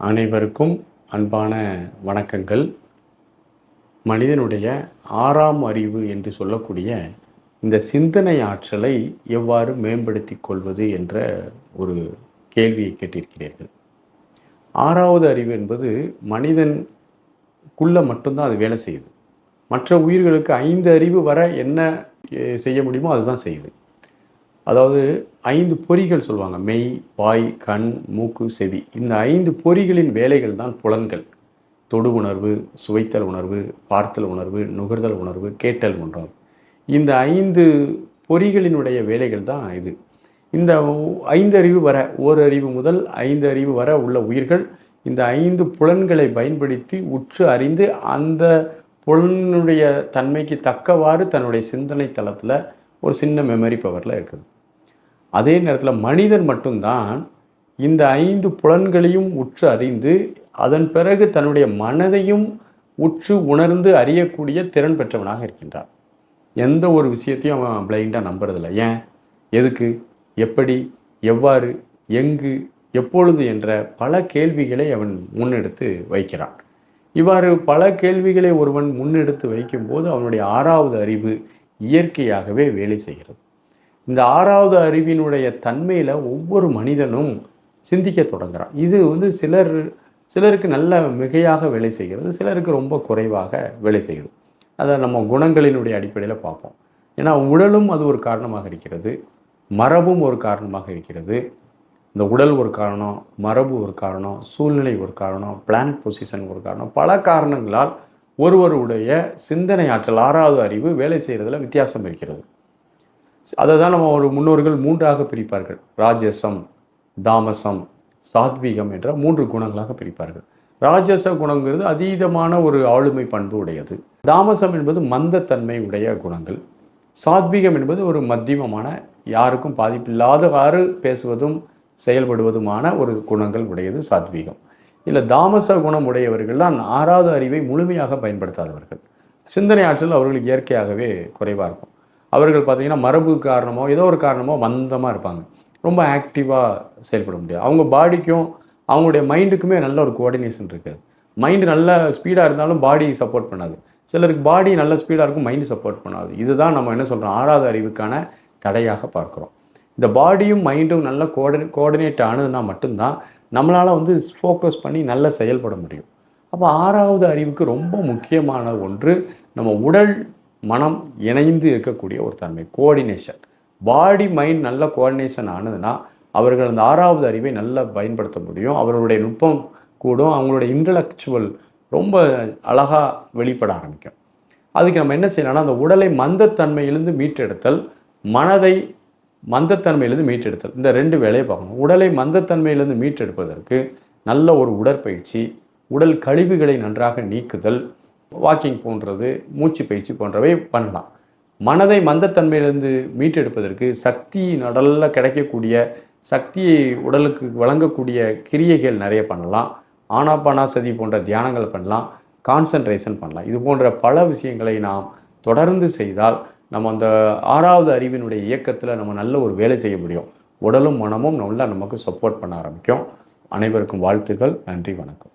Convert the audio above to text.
அனைவருக்கும் அன்பான வணக்கங்கள். மனிதனுடைய ஆறாம் அறிவு என்று சொல்லக்கூடிய இந்த சிந்தனை ஆற்றலை எவ்வாறு மேம்படுத்திக் கொள்வது என்ற ஒரு கேள்வியை கேட்டிருக்கிறீர்கள். ஆறாவது அறிவு என்பது மனிதனுக்குள்ள மட்டும்தான் அது வேலை செய்யுது. மற்ற உயிர்களுக்கு 5 அறிவு வர என்ன செய்ய முடியுமோ அதுதான் செய்யுது. அதாவது 5 பொறிகள் சொல்லுவாங்க. மெய், வாய், கண், மூக்கு, செவி. இந்த 5 பொறிகளின் வேலைகள் தான் புலன்கள். தொடு உணர்வு, சுவைத்தல் உணர்வு, பார்த்தல் உணர்வு, நுகர்தல் உணர்வு, கேட்டல் உணர்வு. இந்த 5 பொறிகளினுடைய வேலைகள் தான் இது. இந்த 5 அறிவு வர, ஓரறிவு முதல் 5 அறிவு வர உள்ள உயிர்கள் இந்த 5 புலன்களை பயன்படுத்தி உற்று அறிந்து அந்த புலனுடைய தன்மைக்கு தக்கவாறு தன்னுடைய சிந்தனை தளத்தில் ஒரு சின்ன மெமரி பவரில் இருக்குது. அதே நேரத்தில் மனிதன் மட்டும்தான் இந்த 5 புலன்களையும் உற்று அறிந்து அதன் பிறகு தன்னுடைய மனதையும் உற்று உணர்ந்து அறியக்கூடிய திறன் பெற்றவனாக இருக்கின்றான். எந்த ஒரு விஷயத்தையும் அவன் பிளைண்டாக நம்புறதில்லை. ஏன், எதுக்கு, எப்படி, எவ்வாறு, எங்கு, எப்பொழுது என்ற பல கேள்விகளை அவன் முன்னெடுத்து வைக்கிறான். இவ்வாறு பல கேள்விகளை ஒருவன் முன்னெடுத்து வைக்கும்போது அவனுடைய ஆறாவது அறிவு இயற்கையாகவே வேலை செய்கிறது. இந்த ஆறாவது அறிவினுடைய தன்மையில் ஒவ்வொரு மனிதனும் சிந்திக்க தொடங்குறான். இது சிலருக்கு நல்ல மிகையாக வேலை செய்கிறது, சிலருக்கு ரொம்ப குறைவாக வேலை செய்கிறது. அதை நம்ம குணங்களினுடைய அடிப்படையில் பார்ப்போம். ஏன்னா உடலும் அது ஒரு காரணமாக இருக்கிறது, மரபும் ஒரு காரணமாக இருக்கிறது. இந்த உடல் ஒரு காரணம், மரபு ஒரு காரணம், சூழ்நிலை ஒரு காரணம், பிளானட் பொசிஷன் ஒரு காரணம். பல காரணங்களால் ஒருவருடைய சிந்தனை ஆற்றல் ஆறாவது அறிவு வேலை செய்கிறதுல வித்தியாசம் இருக்கிறது. அதை தான் நம்ம ஒரு முன்னோர்கள் 3ஆக பிரிப்பார்கள். ராஜசம், தாமசம், சாத்வீகம் என்ற 3 குணங்களாக பிரிப்பார்கள். ராஜச குணங்கிறது அதீதமான ஒரு ஆளுமை பண்பு உடையது. தாமசம் என்பது மந்தத்தன்மை உடைய குணங்கள். சாத்வீகம் என்பது ஒரு மத்தியமமான, யாருக்கும் பாதிப்பில்லாதவாறு பேசுவதும் செயல்படுவதுமான ஒரு குணங்கள் உடையது சாத்வீகம். இல்லை, தாமச குணம் உடையவர்கள் தான் ஆறாவது அறிவை முழுமையாக பயன்படுத்தாதவர்கள். சிந்தனை ஆற்றல் அவர்களுக்கு இயற்கையாகவே குறைவாக இருக்கும். அவர்கள் பார்த்திங்கன்னா மரபு காரணமோ ஏதோ ஒரு காரணமோ மந்தமாக இருப்பாங்க, ரொம்ப ஆக்டிவாக செயல்பட முடியாது. அவங்க பாடிக்கும் அவங்களுடைய மைண்டுக்குமே நல்ல ஒரு கோஆர்டினேஷன் இருக்காது. மைண்டு நல்ல ஸ்பீடாக இருந்தாலும் பாடி சப்போர்ட் பண்ணாது. சிலருக்கு பாடி நல்ல ஸ்பீடாக இருக்கும், மைண்டு சப்போர்ட் பண்ணாது. இதுதான் நம்ம என்ன சொல்கிறோம், ஆறாவது அறிவுக்கான தடையாக பார்க்குறோம். இந்த பாடியும் மைண்டும் நல்ல கோஆர்டினேட் ஆனதுன்னா மட்டும்தான் நம்மளால் ஃபோக்கஸ் பண்ணி நல்லா செயல்பட முடியும். அப்போ ஆறாவது அறிவுக்கு ரொம்ப முக்கியமான ஒன்று நம்ம உடல் மனம் இணைந்து இருக்கக்கூடிய ஒரு தன்மை, கோஆர்டினேஷன். பாடி மைண்ட் நல்ல கோஆர்டினேஷன் ஆனதுன்னா அவர்கள் அந்த ஆறாவது அறிவை நல்லா பயன்படுத்த முடியும். அவர்களுடைய நுட்பம் கூடும், அவங்களுடைய இன்டலெக்சுவல் ரொம்ப அழகாக வெளிப்பட ஆரம்பிக்கும். அதுக்கு நம்ம என்ன செய்யலாம்னா, அந்த உடலை மந்தத்தன்மையிலிருந்து மீட்டெடுத்தல், மனதை மந்தத்தன்மையிலிருந்து மீட்டெடுத்தல், இந்த 2 வேலையை பார்க்கணும். உடலை மந்தத்தன்மையிலிருந்து மீட்டெடுப்பதற்கு நல்ல ஒரு உடற்பயிற்சி, உடல் கழிவுகளை நன்றாக நீக்குதல், வாக்கிங் போன்றது, மூச்சு பயிற்சி போன்றவை பண்ணலாம். மனதை மந்தத்தன்மையிலிருந்து மீட்டெடுப்பதற்கு சக்தி நடல்ல கிடைக்கக்கூடிய, சக்தியை உடலுக்கு வழங்கக்கூடிய கிரியைகள் நிறைய பண்ணலாம். ஆனாபானாசதி போன்ற தியானங்கள் பண்ணலாம், கான்சன்ட்ரேஷன் பண்ணலாம். இது போன்ற பல விஷயங்களை நாம் தொடர்ந்து செய்தால் நம்ம அந்த ஆறாவது அறிவினுடைய இயக்கத்தில் நம்ம நல்ல ஒரு வேலை செய்ய முடியும். உடலும் மனமும் நல்லா நமக்கு சப்போர்ட் பண்ண ஆரம்பிக்கும். அனைவருக்கும் வாழ்த்துக்கள். நன்றி, வணக்கம்.